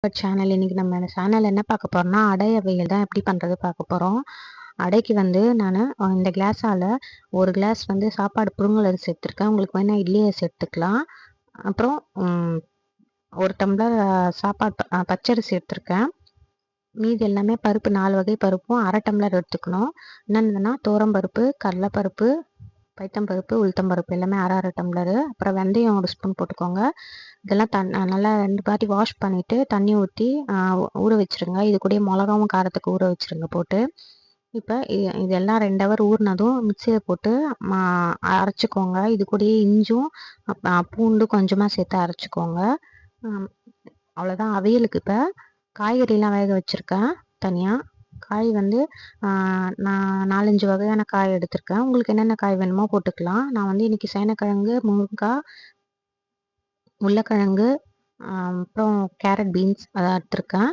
Channel இன்னைக்கு நம்ம channel என்ன பார்க்க போறோம்னா அடை அவையல் தான் எப்படி பண்றது பார்க்க போறோம். அடைக்கு வந்து நான் இந்த கிளாஸால ஒரு கிளாஸ் வந்து சாப்பாடு புழுங்கல் அரிசி எடுத்துருக்கேன். உங்களுக்கு வேணா இட்லி அரிசி எடுத்துக்கலாம். அப்புறம் ஒரு டம்ளர் சாப்பாடு பச்சரிசி எடுத்திருக்கேன். மீதி எல்லாமே பருப்பு 4 வகை பருப்பும் அரை டம்ளர் எடுத்துக்கணும். என்னென்னதுன்னா பருப்பு, கடலைப்பருப்பு, பைத்தம்பருப்பு, உளுத்தம்பருப்பு எல்லாமே அரை அரை டம்ளரு. அப்புறம் வெந்தயம் ஒரு ஸ்பூன் போட்டுக்கோங்க. இதெல்லாம் நல்லா 2 வாட்டி வாஷ் பண்ணிவிட்டு தண்ணி ஊற்றி ஊற வச்சுருங்க. இது கூட மிளகாவும் காரத்துக்கு ஊற வச்சுருங்க போட்டு. இப்போ இதெல்லாம் 2 ஹவர் ஊறினதும் மிக்சியில் போட்டு அரைச்சிக்கோங்க. இது கூடயே இஞ்சும் பூண்டு கொஞ்சமாக சேர்த்து அரைச்சிக்கோங்க. அவ்வளோதான் அவியலுக்கு. இப்போ காய்கறிலாம் வேக வச்சுருக்கேன் தனியாக. காய் வந்து நான் 4-5 வகையான காய் எடுத்திருக்கேன். உங்களுக்கு என்னென்ன காய் வேணுமோ போட்டுக்கலாம். நான் வந்து இன்றைக்கி சேனக்கிழங்கு, முருங்கைக்காய், உருளைக்கிழங்கு, அப்புறம் கேரட், பீன்ஸ் அதை எடுத்திருக்கேன்.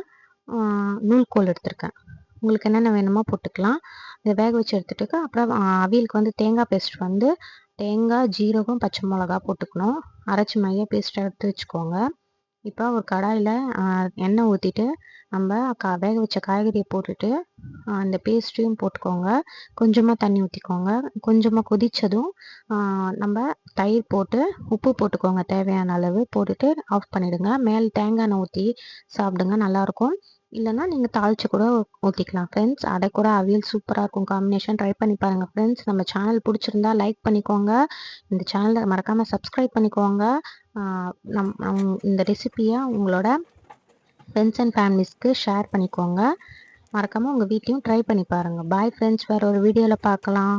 நூல்கோல் எடுத்திருக்கேன். உங்களுக்கு என்னென்ன வேணுமோ போட்டுக்கலாம். இதை வேக வச்சு எடுத்துட்டு அப்புறம் அவியலுக்கு வந்து தேங்காய் பேஸ்ட் வந்து தேங்காய், ஜீரகம், பச்சை மிளகா போட்டுக்கணும். அரைச்சி மைய பேஸ்ட்டை எடுத்து வச்சுக்கோங்க. இப்போ ஒரு கடாயில் எண்ணெய் ஊற்றிட்டு நம்ம வேக வச்ச காய்கறியை போட்டுட்டு அந்த பேஸ்ட்டையும் போட்டுக்கோங்க. கொஞ்சமாக தண்ணி ஊற்றிக்கோங்க. கொஞ்சமாக கொதித்ததும் நம்ம தயிர் போட்டு உப்பு போட்டுக்கோங்க தேவையான அளவு. போட்டுட்டு ஆஃப் பண்ணிவிடுங்க. மேல் தேங்காய் எண்ணெய் ஊற்றி சாப்பிடுங்க, நல்லாயிருக்கும். இல்லைன்னா நீங்கள் தாளித்து கூட ஊற்றிக்கலாம் ஃப்ரெண்ட்ஸ். அடை கூட அவியல் சூப்பராக இருக்கும் காம்பினேஷன். ட்ரை பண்ணி பாருங்கள் ஃப்ரெண்ட்ஸ். நம்ம சேனல் பிடிச்சிருந்தா லைக் பண்ணிக்கோங்க. இந்த சேனலை மறக்காமல் சப்ஸ்கிரைப் பண்ணிக்கோங்க. இந்த ரெசிபியை உங்களோட ஃப்ரெண்ட்ஸ் அண்ட் ஃபேமிலிஸ்க்கு ஷேர் பண்ணிக்கோங்க. மறக்காமல் உங்கள் வீட்லேயும் ட்ரை பண்ணி பாருங்கள். பாய் ஃப்ரெண்ட்ஸ், வேறு ஒரு வீடியோவில் பார்க்கலாம்.